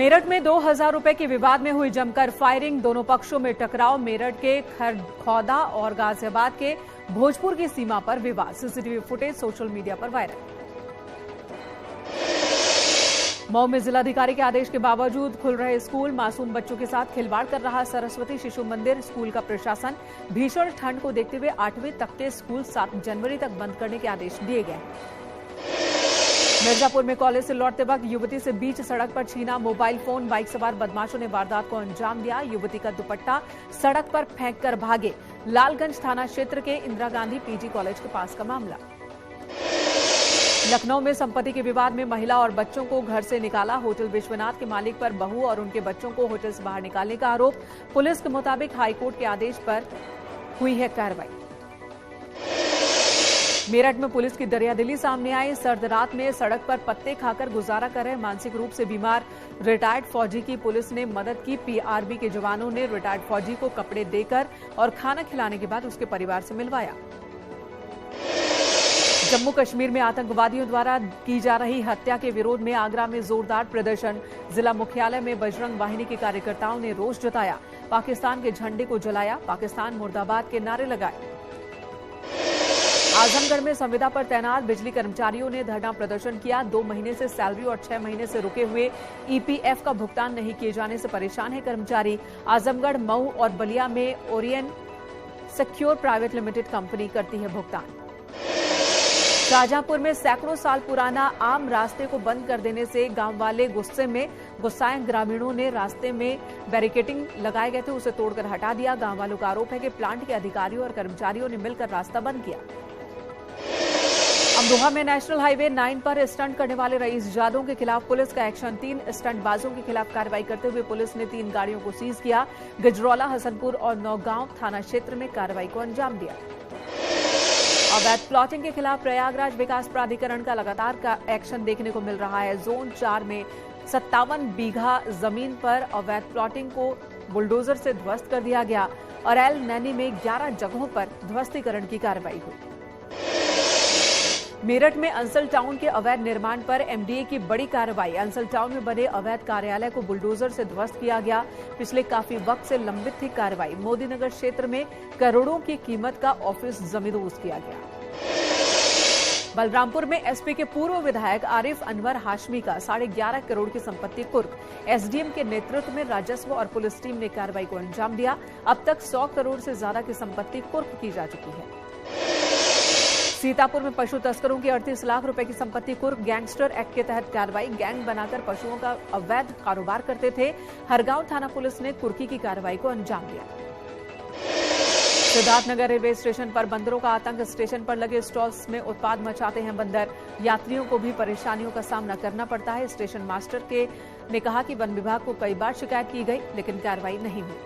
मेरठ में 2,000 रुपए के विवाद में हुई जमकर फायरिंग, दोनों पक्षों में टकराव। मेरठ के खरखौदा और गाजियाबाद के भोजपुर की सीमा पर विवाद। सीसीटीवी फुटेज सोशल मीडिया पर वायरल। मऊ में जिलाधिकारी के आदेश के बावजूद खुल रहे स्कूल, मासूम बच्चों के साथ खिलवाड़ कर रहा सरस्वती शिशु मंदिर। स्कूल का प्रशासन भीषण ठंड को देखते हुए 8वीं तक के स्कूल 7 जनवरी तक बंद करने के आदेश दिए गए। मिर्जापुर में कॉलेज से लौटते वक्त युवती से बीच सड़क पर छीना मोबाइल फोन। बाइक सवार बदमाशों ने वारदात को अंजाम दिया। युवती का दुपट्टा सड़क पर फेंककर भागे। लालगंज थाना क्षेत्र के इंदिरा गांधी पीजी कॉलेज के पास का मामला। लखनऊ में संपत्ति के विवाद में महिला और बच्चों को घर से निकाला। होटल विश्वनाथ के मालिक पर बहू और उनके बच्चों को होटल से बाहर निकालने का आरोप। पुलिस के मुताबिक हाईकोर्ट के आदेश पर हुई है कार्रवाई। मेरठ में पुलिस की दरियादिली सामने आई। सर्द रात में सड़क पर पत्ते खाकर गुजारा कर रहे मानसिक रूप से बीमार रिटायर्ड फौजी की पुलिस ने मदद की। पीआरबी के जवानों ने रिटायर्ड फौजी को कपड़े देकर और खाना खिलाने के बाद उसके परिवार से मिलवाया। जम्मू कश्मीर में आतंकवादियों द्वारा की जा रही हत्या के विरोध में आगरा में जोरदार प्रदर्शन। जिला मुख्यालय में बजरंग वाहिनी के कार्यकर्ताओं ने रोष जताया। पाकिस्तान के झंडे को जलाया, पाकिस्तान मुर्दाबाद के नारे लगाए। आजमगढ़ में संविदा पर तैनात बिजली कर्मचारियों ने धरना प्रदर्शन किया। 2 महीने से सैलरी और 6 महीने से रुके हुए ईपीएफ का भुगतान नहीं किए जाने से परेशान है कर्मचारी। आजमगढ़, मऊ और बलिया में Orion secure private limited company करती है भुगतान। शाहजहांपुर में सैकड़ों साल पुराना आम रास्ते को बंद कर देने से गांव वाले गुस्से में गुस्साए ग्रामीणों ने रास्ते में बैरिकेडिंग लगाए गए थे, उसे तोड़कर हटा दिया। गांव वालों का आरोप है कि प्लांट के अधिकारियों और कर्मचारियों ने मिलकर रास्ता बंद किया। अमरोहा में नेशनल हाईवे 9 पर स्टंट करने वाले रईस जादव के खिलाफ पुलिस का एक्शन। 3 स्टंटबाजों के खिलाफ कार्रवाई करते हुए पुलिस ने 3 गाड़ियों को सीज किया। गजरौला, हसनपुर और नौगांव थाना क्षेत्र में कार्रवाई को अंजाम दिया। अवैध प्लॉटिंग के खिलाफ प्रयागराज विकास प्राधिकरण का लगातार का एक्शन देखने को मिल रहा है। जोन 4 में 57 बीघा जमीन पर अवैध प्लॉटिंग को बुलडोजर से ध्वस्त कर दिया गया और एल नैनी में 11 जगहों पर ध्वस्तीकरण की कार्रवाई हुई। मेरठ में अंसल टाउन के अवैध निर्माण पर एमडीए की बड़ी कार्रवाई। अंसल टाउन में बने अवैध कार्यालय को बुलडोजर से ध्वस्त किया गया। पिछले काफी वक्त से लंबित थी कार्रवाई। मोदीनगर क्षेत्र में करोड़ों की कीमत का ऑफिस जमींदोज किया गया। बलरामपुर में एसपी के पूर्व विधायक आरिफ अनवर हाशमी का 11.5 करोड़ की संपत्ति कुर्क। एसडीएम के नेतृत्व में राजस्व और पुलिस टीम ने कार्रवाई को अंजाम दिया। अब तक 100 करोड़ से ज्यादा की संपत्ति कुर्क की जा चुकी है। सीतापुर में पशु तस्करों की 38 लाख रुपए की संपत्ति कुर्क। गैंगस्टर एक्ट के तहत कार्रवाई। गैंग बनाकर पशुओं का अवैध कारोबार करते थे। हरगांव थाना पुलिस ने कुर्की की कार्रवाई को अंजाम दिया। सिद्धार्थनगर रेलवे स्टेशन पर बंदरों का आतंक। स्टेशन पर लगे स्टॉल्स में उत्पाद मचाते हैं बंदर। यात्रियों को भी परेशानियों का सामना करना पड़ता है। स्टेशन मास्टर ने कहा कि वन विभाग को कई बार शिकायत की गई, लेकिन कार्रवाई नहीं हुई।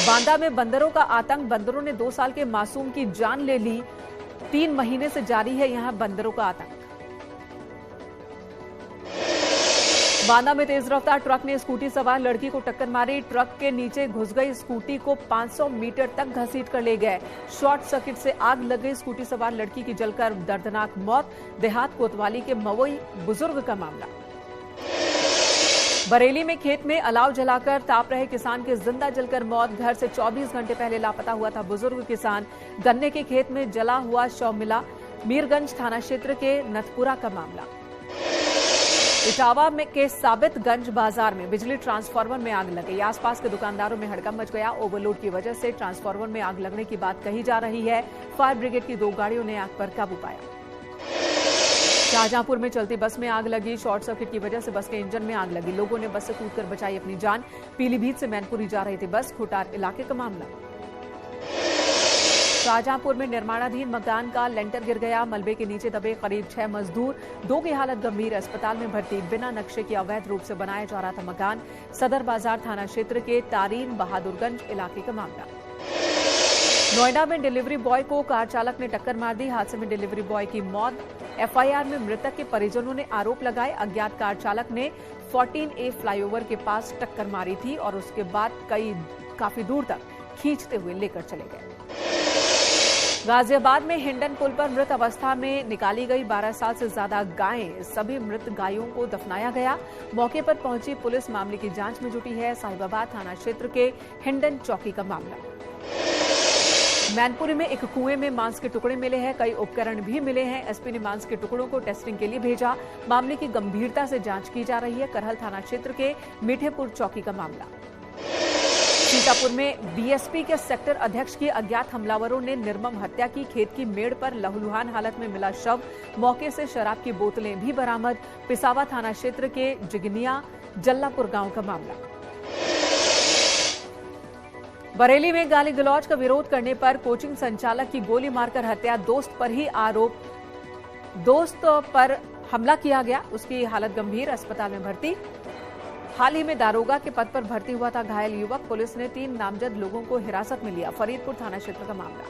बांदा में बंदरों का आतंक। बंदरों ने 2 साल के मासूम की जान ले ली। 3 महीने से जारी है यहां बंदरों का आतंक। बांदा में तेज रफ्तार ट्रक ने स्कूटी सवार लड़की को टक्कर मारी। ट्रक के नीचे घुस गई स्कूटी को 500 मीटर तक घसीट कर ले गए। शॉर्ट सर्किट से आग लग गई। स्कूटी सवार लड़की की जलकर दर्दनाक मौत। देहात कोतवाली के मवई बुजुर्ग का मामला। बरेली में खेत में अलाव जलाकर ताप रहे किसान की जिंदा जलकर मौत। घर से 24 घंटे पहले लापता हुआ था बुजुर्ग किसान। गन्ने के खेत में जला हुआ शव मिला। मीरगंज थाना क्षेत्र के नथपुरा का मामला। इटावा में के साबितगंज बाजार में बिजली ट्रांसफार्मर में आग लग गई। आसपास के दुकानदारों में हड़कंप मच गया। ओवरलोड की वजह से ट्रांसफार्मर में आग लगने की बात कही जा रही है। फायर ब्रिगेड की 2 गाड़ियों ने आग पर काबू पाया। शाहजहांपुर में चलती बस में आग लगी। शॉर्ट सर्किट की वजह से बस के इंजन में आग लगी। लोगों ने बस से कूदकर बचाई अपनी जान। पीलीभीत से मैनपुरी जा रही थी बस। खुटार इलाके का मामला। शाहजहांपुर में निर्माणाधीन मकान का लेंटर गिर गया। मलबे के नीचे दबे करीब 6 मजदूर। 2 की हालत गंभीर। अस्पताल में भर्ती। बिना नक्शे के अवैध रूप से बनाया जा रहा था मकान। सदर बाजार थाना क्षेत्र के तारीन बहादुरगंज इलाके का मामला। नोएडा में डिलीवरी बॉय को कार चालक ने टक्कर मार दी। हादसे में डिलीवरी बॉय की मौत। एफआईआर में मृतक के परिजनों ने आरोप लगाए। अज्ञात कार चालक ने 14A फ्लाईओवर के पास टक्कर मारी थी और उसके बाद काफी दूर तक खींचते हुए लेकर चले गए। गाजियाबाद में हिंडन पुल पर मृत अवस्था में निकाली गई 12 साल से ज्यादा गायें, सभी मृत गायों को दफनाया गया। मौके पर पहुंची पुलिस मामले की जांच में जुटी है। साहिबाबाद थाना क्षेत्र के हिंडन चौकी का मामला। मैनपुरी में एक कुएं में मांस के टुकड़े मिले हैं, कई उपकरण भी मिले हैं। एसपी ने मांस के टुकड़ों को टेस्टिंग के लिए भेजा। मामले की गंभीरता से जांच की जा रही है। करहल थाना क्षेत्र के मीठेपुर चौकी का मामला। सीतापुर में बीएसपी के सेक्टर अध्यक्ष की अज्ञात हमलावरों ने निर्मम हत्या की। खेत की मेड़ पर लहूलुहान हालत में मिला शव। मौके से शराब की बोतलें भी बरामद। पिसावा थाना क्षेत्र के जिगनिया जल्लापुर गांव का मामला। बरेली में गाली गलौज का विरोध करने पर कोचिंग संचालक की गोली मारकर हत्या। दोस्त पर ही आरोप, दोस्त पर हमला किया गया, उसकी हालत गंभीर, अस्पताल में भर्ती। हाल ही में दारोगा के पद पर भर्ती हुआ था घायल युवक। पुलिस ने 3 नामजद लोगों को हिरासत में लिया। फरीदपुर थाना क्षेत्र का मामला।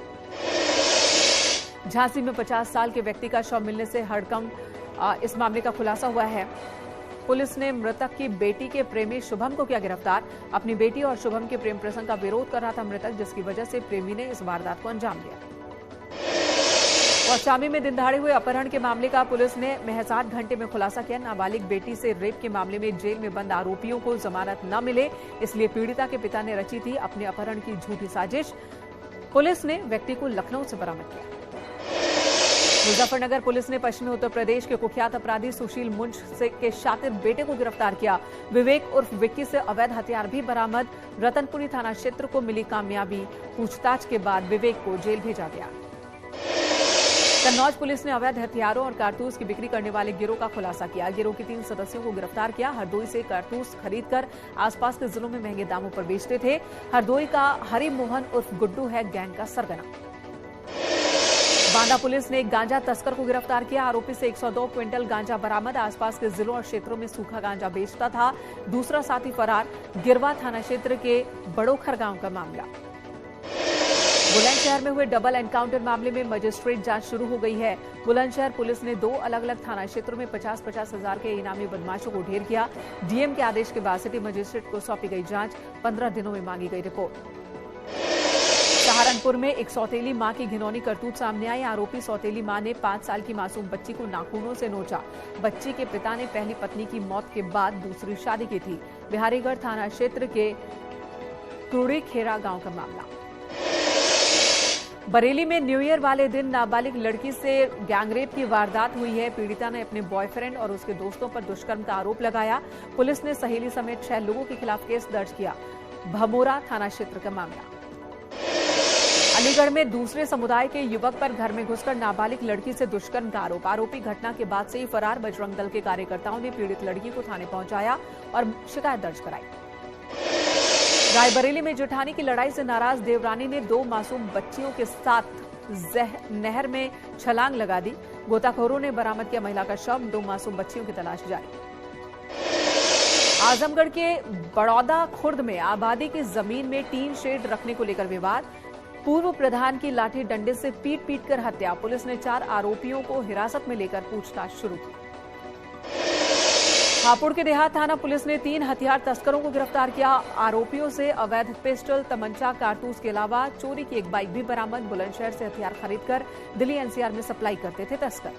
झांसी में 50 साल के व्यक्ति का शव मिलने से हड़कंप, इस मामले का खुलासा हुआ है। पुलिस ने मृतक की बेटी के प्रेमी शुभम को किया गिरफ्तार। अपनी बेटी और शुभम के प्रेम प्रसंग का विरोध कर रहा था मृतक, जिसकी वजह से प्रेमी ने इस वारदात को अंजाम दिया। कौशाम्बी में दिन दहाड़े हुए अपहरण के मामले का पुलिस ने महज 8 घंटे में खुलासा किया। नाबालिग बेटी से रेप के मामले में जेल में बंद आरोपियों को जमानत न मिले, इसलिए पीड़िता के पिता ने रची थी अपने अपहरण की झूठी साजिश। पुलिस ने व्यक्ति को लखनऊ से बरामद किया। मुजफ्फरनगर पुलिस ने पश्चिमी उत्तर प्रदेश के कुख्यात अपराधी सुशील मुंज के शातिर बेटे को गिरफ्तार किया। विवेक उर्फ विक्की से अवैध हथियार भी बरामद। रतनपुरी थाना क्षेत्र को मिली कामयाबी। पूछताछ के बाद विवेक को जेल भेजा गया। कन्नौज पुलिस ने अवैध हथियारों और कारतूस की बिक्री करने वाले गिरोह का खुलासा किया। गिरोह के 3 सदस्यों को गिरफ्तार किया। हरदोई से कारतूस खरीदकर आसपास के जिलों में महंगे दामों पर बेचते थे। हरदोई का हरि मोहन उर्फ गुड्डू है गैंग का सरगना। बांदा पुलिस ने एक गांजा तस्कर को गिरफ्तार किया। आरोपी से 102 क्विंटल गांजा बरामद। आसपास के जिलों और क्षेत्रों में सूखा गांजा बेचता था। दूसरा साथी फरार। गिरवा थाना क्षेत्र के बड़ोखर गांव का मामला। बुलंदशहर में हुए डबल एनकाउंटर मामले में मजिस्ट्रेट जांच शुरू हो गई है। बुलंदशहर पुलिस ने 2 अलग-अलग थाना क्षेत्रों में 50-50 हजार के इनामी बदमाशों को ढेर किया। डीएम के आदेश के बाद सिटी मजिस्ट्रेट को सौंपी गई जांच। 15 दिनों में मांगी गई रिपोर्ट। सहारनपुर में एक सौतेली मां की घिनौनी करतूत सामने आई। आरोपी सौतेली मां ने 5 साल की मासूम बच्ची को नाखूनों से नोचा। बच्ची के पिता ने पहली पत्नी की मौत के बाद दूसरी शादी की थी। बिहारीगढ़ थाना क्षेत्र के कुड़ी खेरा गांव का मामला। बरेली में न्यू ईयर वाले दिन नाबालिग लड़की से गैंगरेप की वारदात हुई है। पीड़िता ने अपने बॉयफ्रेंड और उसके दोस्तों पर दुष्कर्म का आरोप लगाया। पुलिस ने सहेली समेत 6 लोगों के खिलाफ केस दर्ज किया। भमोरा थाना क्षेत्र का मामला। अलीगढ़ में दूसरे समुदाय के युवक पर घर में घुसकर नाबालिग लड़की से दुष्कर्म का आरोप। आरोपी घटना के बाद से ही फरार। बजरंग दल के कार्यकर्ताओं ने पीड़ित लड़की को थाने पहुंचाया और शिकायत दर्ज कराई। रायबरेली में जेठानी की लड़ाई से नाराज देवरानी ने 2 मासूम बच्चियों के साथ नहर में छलांग लगा दी। गोताखोरों ने बरामद किया महिला का शव। 2 मासूम बच्चियों की तलाश जारी। आजमगढ़ के बड़ौदा खुर्द में आबादी की जमीन में टीन शेड रखने को लेकर विवाद। पूर्व प्रधान की लाठी डंडे से पीट कर हत्या। पुलिस ने 4 आरोपियों को हिरासत में लेकर पूछताछ शुरू की। हापुड़ के देहात थाना पुलिस ने 3 हथियार तस्करों को गिरफ्तार किया। आरोपियों से अवैध पिस्टल, तमंचा, कारतूस के अलावा चोरी की एक बाइक भी बरामद। बुलंदशहर से हथियार खरीदकर दिल्ली एनसीआर में सप्लाई करते थे तस्कर।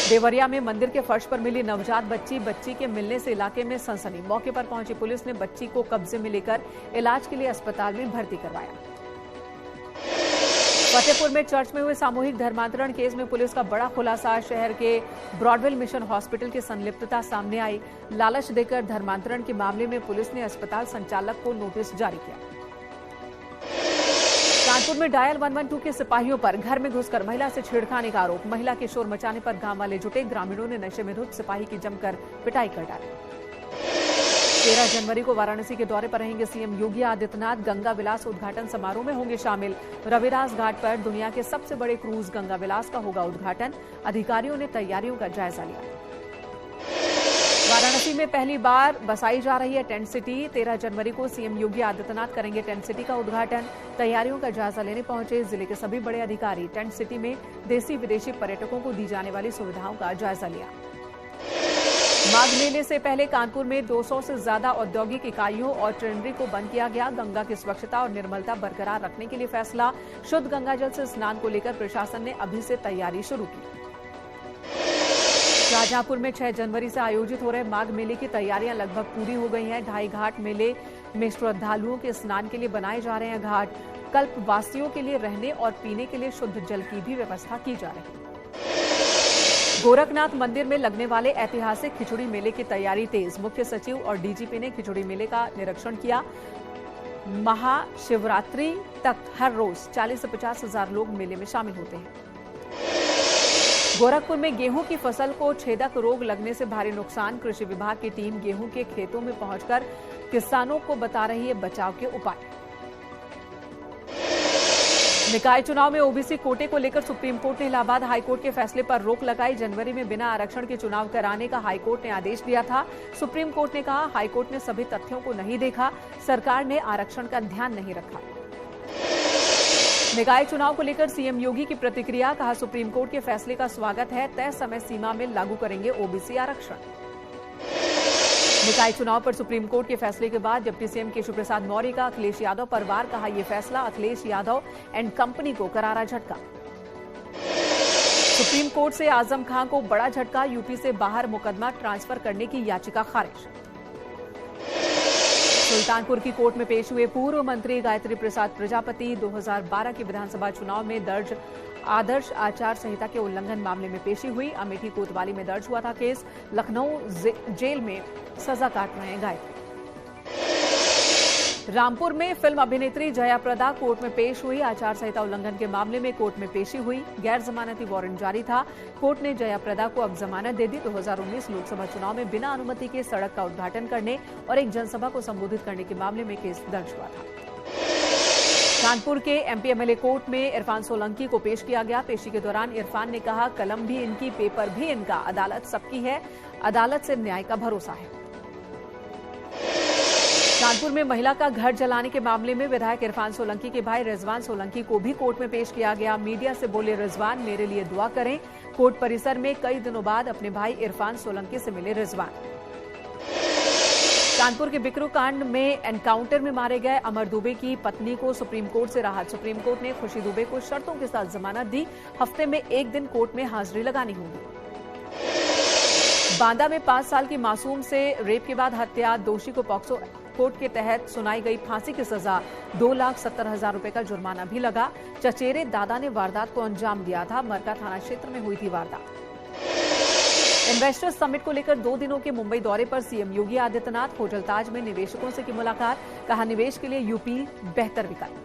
देवरिया में मंदिर के फर्श पर मिली नवजात बच्ची के मिलने से इलाके में सनसनी। मौके पर पहुंची पुलिस ने बच्ची को कब्जे में लेकर इलाज के लिए अस्पताल में भर्ती करवाया। फतेहपुर में चर्च में हुए सामूहिक धर्मांतरण केस में पुलिस का बड़ा खुलासा। शहर के ब्रॉडवेल मिशन हॉस्पिटल की संलिप्तता सामने आई। लालच देकर धर्मांतरण के मामले में पुलिस ने अस्पताल संचालक को नोटिस जारी किया। कानपुर में डायल 112 के सिपाहियों पर घर में घुसकर महिला से छेड़खानी का आरोप। महिला के शोर मचाने पर गांव वाले जुटे। ग्रामीणों ने नशे में धुत सिपाही की जमकर पिटाई कर डाली। 13 जनवरी को वाराणसी के दौरे पर रहेंगे सीएम योगी आदित्यनाथ। गंगा विलास उद्घाटन समारोह में होंगे शामिल। रविदास घाट पर दुनिया के सबसे बड़े क्रूज गंगा विलास का होगा उद्घाटन। अधिकारियों ने तैयारियों का जायजा लिया। वाराणसी में पहली बार बसाई जा रही है टेंट सिटी। 13 जनवरी को सीएम योगी आदित्यनाथ करेंगे टेंट सिटी का उद्घाटन। तैयारियों का जायजा लेने पहुंचे जिले के सभी बड़े अधिकारी। टेंट सिटी में देसी विदेशी पर्यटकों को दी जाने वाली सुविधाओं का जायजा लिया। माघ मेले से पहले कानपुर में 200 से ज्यादा औद्योगिक इकाइयों और ट्रेनरी को बंद किया गया। गंगा की स्वच्छता और निर्मलता बरकरार रखने के लिए फैसला। शुद्ध गंगाजल से स्नान को लेकर प्रशासन ने अभी से तैयारी शुरू की। शाहजहांपुर में 6 जनवरी से आयोजित हो रहे माघ मेले की तैयारियां लगभग पूरी हो गई हैं। ढाई घाट मेले में श्रद्धालुओं के स्नान के लिए बनाए जा रहे हैं घाट। कल्पवासियों के लिए रहने और पीने के लिए शुद्ध जल की भी व्यवस्था की जा रही है। गोरखनाथ मंदिर में लगने वाले ऐतिहासिक खिचड़ी मेले की तैयारी तेज। मुख्य सचिव और डीजीपी ने खिचड़ी मेले का निरीक्षण किया। महाशिवरात्रि तक हर रोज 40 से 50 हजार लोग मेले में शामिल होते हैं। गोरखपुर में गेहूं की फसल को छेदक रोग लगने से भारी नुकसान। कृषि विभाग की टीम गेहूं के खेतों में पहुंचकर किसानों को बता रही है बचाव के उपाय। निकाय चुनाव में ओबीसी कोटे को लेकर सुप्रीम कोर्ट ने इलाहाबाद हाईकोर्ट के फैसले पर रोक लगाई। जनवरी में बिना आरक्षण के चुनाव कराने का हाईकोर्ट ने आदेश दिया था। सुप्रीम कोर्ट ने कहा हाईकोर्ट ने सभी तथ्यों को नहीं देखा, सरकार ने आरक्षण का ध्यान नहीं रखा। निकाय चुनाव को लेकर सीएम योगी की प्रतिक्रिया। कहा सुप्रीम कोर्ट के फैसले का स्वागत है, तय समय सीमा में लागू करेंगे ओबीसी आरक्षण। निकाय चुनाव पर सुप्रीम कोर्ट के फैसले के बाद डिप्टी सीएम केशव प्रसाद मौर्य का अखिलेश यादव पर वार। कहा यह फैसला अखिलेश यादव एंड कंपनी को करारा झटका। सुप्रीम कोर्ट से आजम खां को बड़ा झटका। यूपी से बाहर मुकदमा ट्रांसफर करने की याचिका खारिज। सुल्तानपुर की कोर्ट में पेश हुए पूर्व मंत्री गायत्री प्रसाद प्रजापति। 2012 के विधानसभा चुनाव में दर्ज आदर्श आचार संहिता के उल्लंघन मामले में पेशी हुई। अमेठी कोतवाली में दर्ज हुआ था केस। लखनऊ जेल में सजा काट रहे हैं गायत्री। रामपुर में फिल्म अभिनेत्री जया प्रदा कोर्ट में पेश हुई। आचार संहिता उल्लंघन के मामले में कोर्ट में पेशी हुई। गैर जमानती वारंट जारी था। कोर्ट ने जया प्रदा को अब जमानत दे दी। 2019 लोकसभा चुनाव में बिना अनुमति के सड़क का उद्घाटन करने और एक जनसभा को संबोधित करने के मामले में केस दर्ज हुआ था। कानपुर के एमपी एमएलए कोर्ट में इरफान सोलंकी को पेश किया गया। पेशी के दौरान इरफान ने कहा कलम भी इनकी, पेपर भी इनका, अदालत सबकी है, अदालत से न्याय का भरोसा है। कानपुर में महिला का घर जलाने के मामले में विधायक इरफान सोलंकी के भाई रिजवान सोलंकी को भी कोर्ट में पेश किया गया। मीडिया से बोले रिजवान, मेरे लिए दुआ करें। कोर्ट परिसर में कई दिनों बाद अपने भाई इरफान सोलंकी से मिले रिजवान। कानपुर के बिकरू कांड में एनकाउंटर में मारे गए अमर दुबे की पत्नी को सुप्रीम कोर्ट से राहत। सुप्रीम कोर्ट ने खुशी दुबे को शर्तों के साथ जमानत दी। हफ्ते में 1 दिन कोर्ट में हाजिरी लगानी होगी। बांदा में 5 साल की मासूम से रेप के बाद हत्या। दोषी को पॉक्सो कोर्ट के तहत सुनाई गई फांसी की सजा। 2,70,000 रुपए का जुर्माना भी लगा। चचेरे दादा ने वारदात को अंजाम दिया था। मरका थाना क्षेत्र में हुई थी वारदात। इन्वेस्टर्स समिट को लेकर 2 दिनों के मुंबई दौरे पर सीएम योगी आदित्यनाथ। होटलताज में निवेशकों से की मुलाकात। कहा निवेश के लिए यूपी बेहतर विकल्प।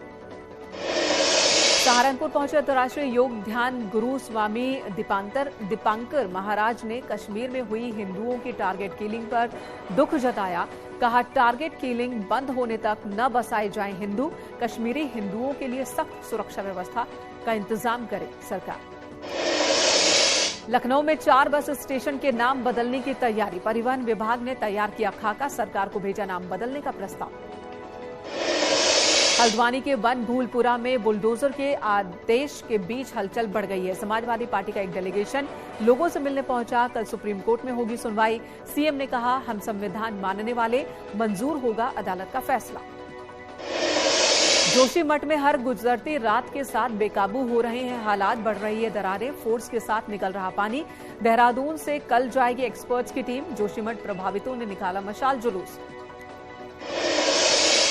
सहारनपुर पहुंचे अंतर्राष्ट्रीय योग ध्यान गुरु स्वामी दीपांकर महाराज ने कश्मीर में हुई हिंदुओं की टारगेट किलिंग पर दुख जताया। कहा टारगेट किलिंग बंद होने तक न बसाए जाएं हिंदू। कश्मीरी हिंदुओं के लिए सख्त सुरक्षा व्यवस्था का इंतजाम करे सरकार। लखनऊ में 4 बस स्टेशन के नाम बदलने की तैयारी। परिवहन विभाग ने तैयार किया खाका। सरकार को भेजा नाम बदलने का प्रस्ताव। हल्द्वानी के वन भूलपुरा में बुलडोजर के आदेश के बीच हलचल बढ़ गई है। समाजवादी पार्टी का एक डेलीगेशन लोगों से मिलने पहुंचा। कल सुप्रीम कोर्ट में होगी सुनवाई। सीएम ने कहा हम संविधान मानने वाले, मंजूर होगा अदालत का फैसला। जोशीमठ में हर गुजरती रात के साथ बेकाबू हो रहे हैं हालात। बढ़ रही है दरारें, फोर्स के साथ निकल रहा पानी। देहरादून से कल जाएगी एक्सपर्ट्स की टीम। जोशीमठ प्रभावितों ने निकाला मशाल जुलूस।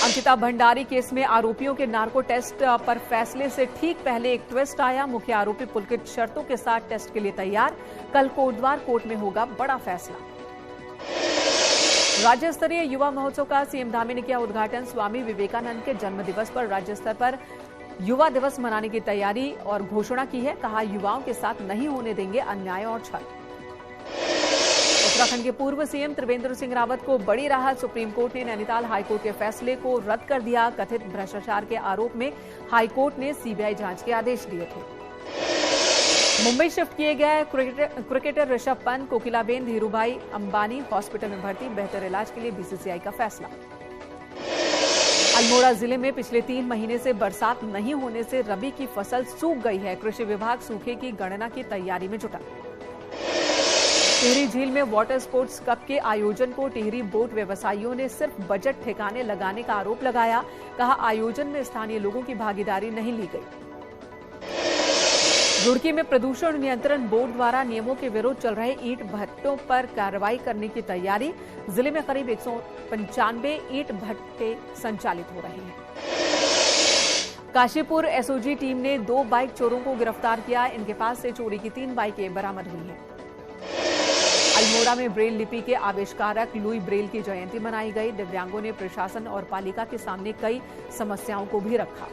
अंकिता भंडारी केस में आरोपियों के नार्को टेस्ट पर फैसले से ठीक पहले एक ट्विस्ट आया। मुख्य आरोपी पुलकित शर्तों के साथ टेस्ट के लिए तैयार। कल कोटद्वार कोर्ट में होगा बड़ा फैसला। राज्य स्तरीय युवा महोत्सव का सीएम धामी ने किया उद्घाटन। स्वामी विवेकानंद के जन्म दिवस पर राज्य स्तर पर युवा दिवस मनाने की तैयारी और घोषणा की है। कहा युवाओं के साथ नहीं होने देंगे अन्याय और छल। उत्तराखंड के पूर्व सीएम त्रिवेंद्र सिंह रावत को बड़ी राहत। सुप्रीम कोर्ट ने नैनीताल हाईकोर्ट के फैसले को रद्द कर दिया। कथित भ्रष्टाचार के आरोप में हाईकोर्ट ने सीबीआई जांच के आदेश दिए थे। मुंबई शिफ्ट किए गए क्रिकेटर ऋषभ पंत, कोकिलाबेन धीरूभाई अंबानी हॉस्पिटल में भर्ती। बेहतर इलाज के लिए बीसीसीआई का फैसला। अल्मोड़ा जिले में पिछले 3 महीने से बरसात नहीं होने से रबी की फसल सूख गई है। कृषि विभाग सूखे की गणना की तैयारी में जुटा। टिहरी झील में वाटर स्पोर्ट्स कप के आयोजन को टिहरी बोट व्यवसायियों ने सिर्फ बजट ठिकाने लगाने का आरोप लगाया। कहा, आयोजन में स्थानीय लोगों की भागीदारी नहीं ली गई। रुड़की में प्रदूषण नियंत्रण बोर्ड द्वारा नियमों के विरुद्ध चल रहे ईंट भट्टों पर कार्रवाई करने की तैयारी। जिले में करीब 195 ईंट भट्टे संचालित हो रहे हैं। काशीपुर एसओजी टीम ने 2 बाइक चोरों को गिरफ्तार किया। इनके पास से चोरी की 3 बाइकें बरामद हुई हैं। अल्मोड़ा में ब्रेल लिपि के आविष्कारक लुई ब्रेल की जयंती मनाई गई। दिव्यांगों ने प्रशासन और पालिका के सामने कई समस्याओं को भी रखा।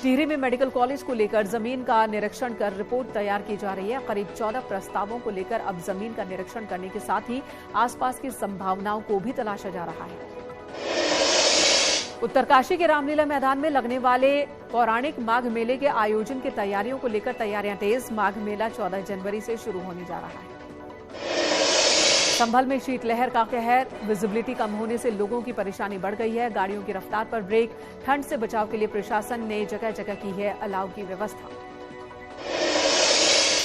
टिहरी में मेडिकल कॉलेज को लेकर जमीन का निरीक्षण कर रिपोर्ट तैयार की जा रही है। करीब 14 प्रस्तावों को लेकर अब जमीन का निरीक्षण करने के साथ ही आसपास की संभावनाओं को भी तलाशा जा रहा है। उत्तरकाशी के रामलीला मैदान में लगने वाले पौराणिक माघ मेले के आयोजन की तैयारियों को लेकर तैयारियां तेज। माघ मेला 14 जनवरी से शुरू होने जा रहा है। संभल में शीतलहर का कहर, विजिबिलिटी कम होने से लोगों की परेशानी बढ़ गई है। गाड़ियों की रफ्तार पर ब्रेक। ठंड से बचाव के लिए प्रशासन ने जगह जगह की है अलाव की व्यवस्था।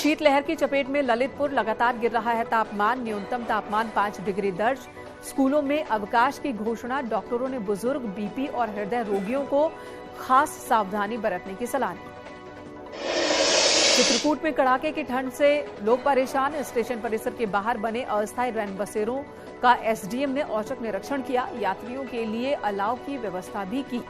शीतलहर की चपेट में ललितपुर लगातार गिर रहा है तापमान। न्यूनतम तापमान 5 डिग्री दर्ज। स्कूलों में अवकाश की घोषणा। डॉक्टरों ने बुजुर्ग, बीपी और हृदय रोगियों को खास सावधानी बरतने की सलाह दी। चित्रकूट में कड़ाके की ठंड से लोग परेशान। स्टेशन परिसर के बाहर बने अस्थायी रैन बसेरों का एसडीएम ने औचक निरीक्षण किया। यात्रियों के लिए अलाव की व्यवस्था भी की।